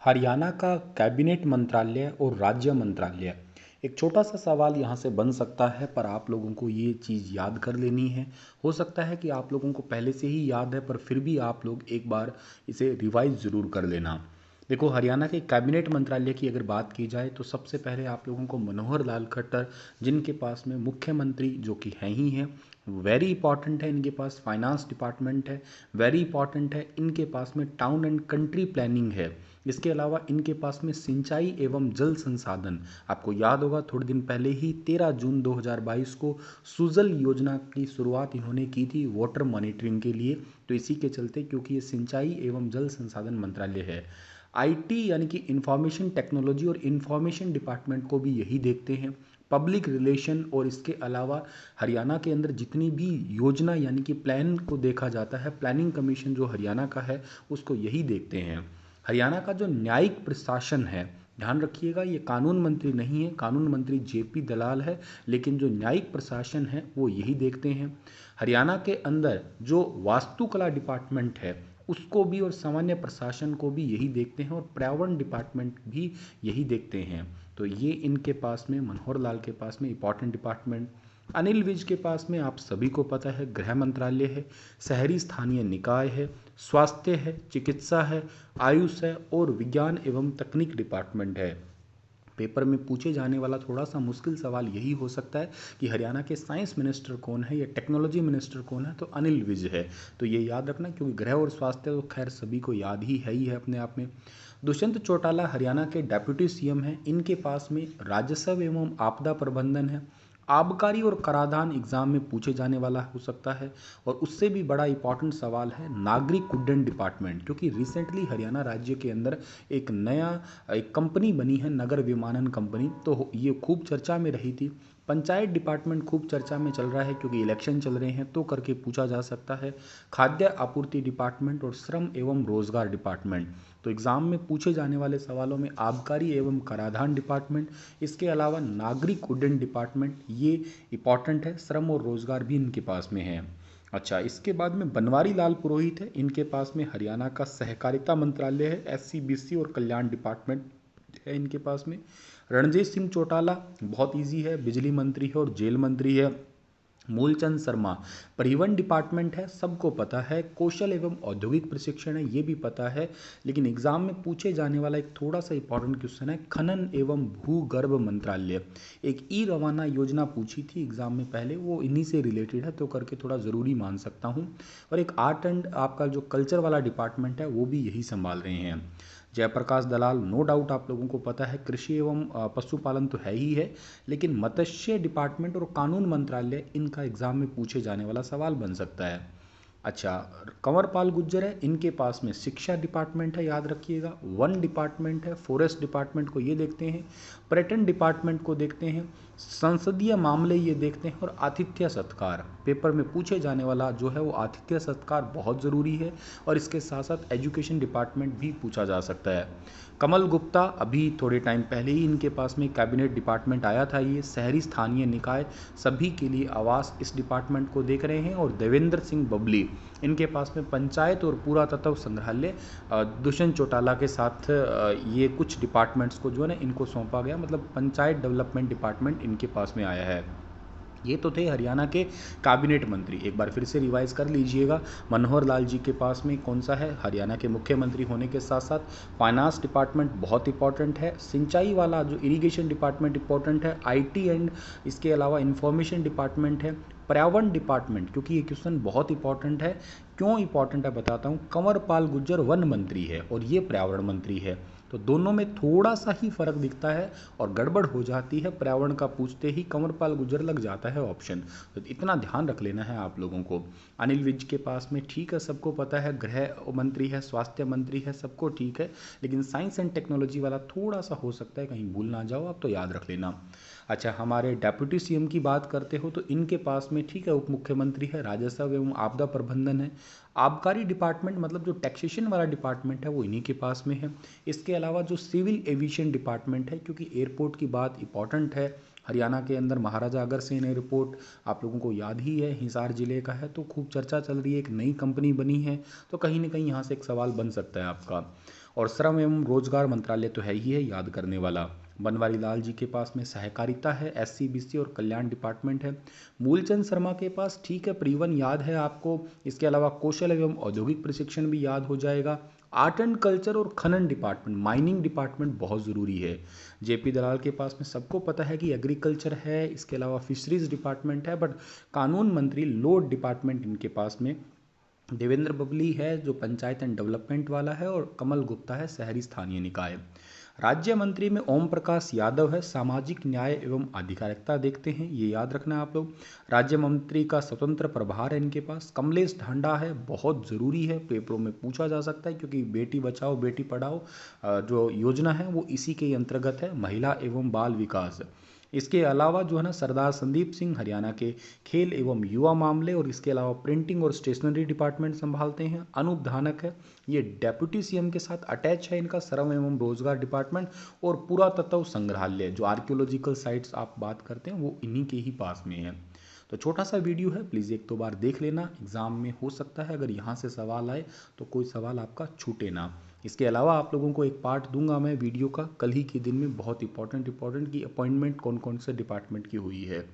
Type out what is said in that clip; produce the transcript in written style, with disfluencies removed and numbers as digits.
हरियाणा का कैबिनेट मंत्रालय और राज्य मंत्रालय। एक छोटा सा सवाल यहाँ से बन सकता है, पर आप लोगों को ये चीज़ याद कर लेनी है। हो सकता है कि आप लोगों को पहले से ही याद है, पर फिर भी आप लोग एक बार इसे रिवाइज ज़रूर कर लेना। देखो, हरियाणा के कैबिनेट मंत्रालय की अगर बात की जाए तो सबसे पहले आप लोगों को मनोहर लाल खट्टर, जिनके पास में मुख्यमंत्री जो कि हैं ही हैं, वेरी इंपॉर्टेंट है। इनके पास फाइनेंस डिपार्टमेंट है, वेरी इंपॉर्टेंट है। इनके पास में टाउन एंड कंट्री प्लानिंग है। इसके अलावा इनके पास में सिंचाई एवं जल संसाधन। आपको याद होगा, थोड़े दिन पहले ही 13 जून 2022 को सुजल योजना की शुरुआत इन्होंने की थी वाटर मॉनिटरिंग के लिए। तो इसी के चलते, क्योंकि ये सिंचाई एवं जल संसाधन मंत्रालय है। आईटी यानी कि इंफॉर्मेशन टेक्नोलॉजी और इंफॉर्मेशन डिपार्टमेंट को भी यही देखते हैं। पब्लिक रिलेशन और इसके अलावा हरियाणा के अंदर जितनी भी योजना यानी कि प्लान को देखा जाता है, प्लानिंग कमीशन जो हरियाणा का है उसको यही देखते हैं। हरियाणा का जो न्यायिक प्रशासन है, ध्यान रखिएगा, ये कानून मंत्री नहीं है, कानून मंत्री जेपी दलाल है, लेकिन जो न्यायिक प्रशासन है वो यही देखते हैं। हरियाणा के अंदर जो वास्तुकला डिपार्टमेंट है उसको भी और सामान्य प्रशासन को भी यही देखते हैं, और पर्यावरण डिपार्टमेंट भी यही देखते हैं। तो ये इनके पास में, मनोहर लाल के पास में इंपॉर्टेंट डिपार्टमेंट। अनिल विज के पास में आप सभी को पता है गृह मंत्रालय है, शहरी स्थानीय निकाय है, स्वास्थ्य है, चिकित्सा है, आयुष है और विज्ञान एवं तकनीक डिपार्टमेंट है। पेपर में पूछे जाने वाला थोड़ा सा मुश्किल सवाल यही हो सकता है कि हरियाणा के साइंस मिनिस्टर कौन है या टेक्नोलॉजी मिनिस्टर कौन है, तो अनिल विज है। तो ये याद रखना, क्योंकि गृह और स्वास्थ्य तो खैर सभी को याद ही है अपने आप में। दुष्यंत चौटाला हरियाणा के डेप्यूटी सीएम हैं। इनके पास में राजस्व एवं आपदा प्रबंधन है। आबकारी और कराधान एग्जाम में पूछे जाने वाला हो सकता है। और उससे भी बड़ा इंपॉर्टेंट सवाल है नागरिक उड्डयन डिपार्टमेंट, क्योंकि रिसेंटली हरियाणा राज्य के अंदर एक नया एक कंपनी बनी है, नगर विमानन कंपनी। तो ये खूब चर्चा में रही थी। पंचायत डिपार्टमेंट खूब चर्चा में चल रहा है, क्योंकि इलेक्शन चल रहे हैं तो करके पूछा जा सकता है। खाद्य आपूर्ति डिपार्टमेंट और श्रम एवं रोजगार डिपार्टमेंट। तो एग्जाम में पूछे जाने वाले सवालों में आबकारी एवं कराधान डिपार्टमेंट, इसके अलावा नागरिक उड्डयन डिपार्टमेंट ये इंपॉर्टेंट है। श्रम और रोजगार भी इनके पास में है। अच्छा, इसके बाद में बनवारी लाल पुरोहित है। इनके पास में हरियाणा का सहकारिता मंत्रालय है, एससी बीसी और कल्याण डिपार्टमेंट है इनके पास में। रणजीत सिंह चौटाला बहुत इजी है, बिजली मंत्री है और जेल मंत्री है। मूलचंद शर्मा परिवहन डिपार्टमेंट है, सबको पता है। कौशल एवं औद्योगिक प्रशिक्षण है, ये भी पता है। लेकिन एग्जाम में पूछे जाने वाला एक थोड़ा सा इंपॉर्टेंट क्वेश्चन है खनन एवं भूगर्भ मंत्रालय। एक ई रवाना योजना पूछी थी एग्जाम में पहले, वो इन्हीं से रिलेटेड है, तो करके थोड़ा ज़रूरी मान सकता हूँ। और एक आर्ट एंड आपका जो कल्चर वाला डिपार्टमेंट है वो भी यही संभाल रहे हैं। जयप्रकाश दलाल, नो डाउट आप लोगों को पता है, कृषि एवं पशुपालन तो है ही है। लेकिन मत्स्य डिपार्टमेंट और कानून मंत्रालय, इनका एग्जाम में पूछे जाने वाला सवाल बन सकता है। अच्छा, कंवर पाल गुज्जर है, इनके पास में शिक्षा डिपार्टमेंट है, याद रखिएगा। वन डिपार्टमेंट है, फॉरेस्ट डिपार्टमेंट को ये देखते हैं, पर्यटन डिपार्टमेंट को देखते हैं, संसदीय मामले ये देखते हैं, और आतिथ्य सत्कार। पेपर में पूछे जाने वाला जो है वो आतिथ्य सत्कार बहुत ज़रूरी है। और इसके साथ साथ एजुकेशन डिपार्टमेंट भी पूछा जा सकता है। कमल गुप्ता, अभी थोड़े टाइम पहले ही इनके पास में कैबिनेट डिपार्टमेंट आया था, ये शहरी स्थानीय निकाय सभी के लिए आवास, इस डिपार्टमेंट को देख रहे हैं। और देवेंद्र सिंह बबली, इनके पास में पंचायत और पुरातत्व संग्रहालय, दुष्यंत चौटाला के साथ ये कुछ डिपार्टमेंट्स को जो है ना इनको सौंपा गया, मतलब पंचायत डेवलपमेंट डिपार्टमेंट इनके पास में आया है। ये तो थे हरियाणा के कैबिनेट मंत्री। एक बार फिर से रिवाइज कर लीजिएगा, मनोहर लाल जी के पास में कौन सा है, हरियाणा के मुख्यमंत्री होने के साथ साथ फाइनेंस डिपार्टमेंट बहुत इंपॉर्टेंट है, सिंचाई वाला जो इरिगेशन डिपार्टमेंट इंपॉर्टेंट है, आईटी एंड इसके अलावा इंफॉर्मेशन डिपार्टमेंट है, पर्यावरण डिपार्टमेंट, क्योंकि ये क्वेश्चन बहुत इंपॉर्टेंट है। क्यों इंपॉर्टेंट है बताता हूँ। कंवर पाल गुज्जर वन मंत्री है और ये पर्यावरण मंत्री है, तो दोनों में थोड़ा सा ही फर्क दिखता है और गड़बड़ हो जाती है। पर्यावरण का पूछते ही कंवरपाल गुर्जर लग जाता है ऑप्शन, तो इतना ध्यान रख लेना है आप लोगों को। अनिल विज के पास में ठीक है, सबको पता है, गृह मंत्री है, स्वास्थ्य मंत्री है, सबको ठीक है। लेकिन साइंस एंड टेक्नोलॉजी वाला थोड़ा सा हो सकता है, कहीं भूल ना जाओ आप, तो याद रख लेना। अच्छा, हमारे डेप्यूटी सीएम की बात करते हो तो इनके पास में ठीक है उप मुख्यमंत्री है, राजस्व एवं आपदा प्रबंधन है। आबकारी डिपार्टमेंट मतलब जो टैक्सेशन वाला डिपार्टमेंट है वो इन्हीं के पास में है। इसके अलावा जो सिविल एविएशन डिपार्टमेंट है, क्योंकि एयरपोर्ट की बात इंपॉर्टेंट है, हरियाणा के अंदर महाराजा अग्रसेन एयरपोर्ट आप लोगों को याद ही है, हिसार जिले का है, तो खूब चर्चा चल रही है, एक नई कंपनी बनी है, तो कहीं ना कहीं यहाँ से एक सवाल बन सकता है आपका। और श्रम एवं रोजगार मंत्रालय तो है ही है याद करने वाला। बनवारी लाल जी के पास में सहकारिता है, एससी बीसी और कल्याण डिपार्टमेंट है। मूलचंद शर्मा के पास ठीक है परिवहन याद है आपको, इसके अलावा कौशल एवं औद्योगिक प्रशिक्षण भी याद हो जाएगा। आर्ट एंड कल्चर और खनन डिपार्टमेंट, माइनिंग डिपार्टमेंट बहुत ज़रूरी है। जेपी दलाल के पास में सबको पता है कि एग्रीकल्चर है, इसके अलावा फिशरीज डिपार्टमेंट है, बट कानून मंत्री लॉ डिपार्टमेंट इनके पास में। देवेंद्र बबली है जो पंचायत एंड डेवलपमेंट वाला है, और कमल गुप्ता है शहरी स्थानीय निकाय। राज्य मंत्री में ओम प्रकाश यादव है, सामाजिक न्याय एवं आधिकारिकता देखते हैं, ये याद रखना आप लोग। राज्य मंत्री का स्वतंत्र प्रभार है इनके पास। कमलेश ढांडा है, बहुत ज़रूरी है, पेपरों में पूछा जा सकता है क्योंकि बेटी बचाओ बेटी पढ़ाओ जो योजना है वो इसी के अंतर्गत है, महिला एवं बाल विकास। इसके अलावा जो है ना सरदार संदीप सिंह हरियाणा के खेल एवं युवा मामले, और इसके अलावा प्रिंटिंग और स्टेशनरी डिपार्टमेंट संभालते हैं। अनूप धानक है, ये डेप्यूटी सीएम के साथ अटैच है इनका श्रम एवं रोजगार डिपार्टमेंट। और पुरातत्व संग्रहालय जो आर्कियोलॉजिकल साइट्स आप बात करते हैं वो इन्हीं के ही पास में है। तो छोटा सा वीडियो है, प्लीज़ एक दो बार देख लेना, एग्जाम में हो सकता है अगर यहाँ से सवाल आए तो कोई सवाल आपका छूटे ना। इसके अलावा आप लोगों को एक पार्ट दूंगा मैं वीडियो का कल ही के दिन में, बहुत इंपॉर्टेंट की अपॉइंटमेंट कौन कौन से डिपार्टमेंट की हुई है।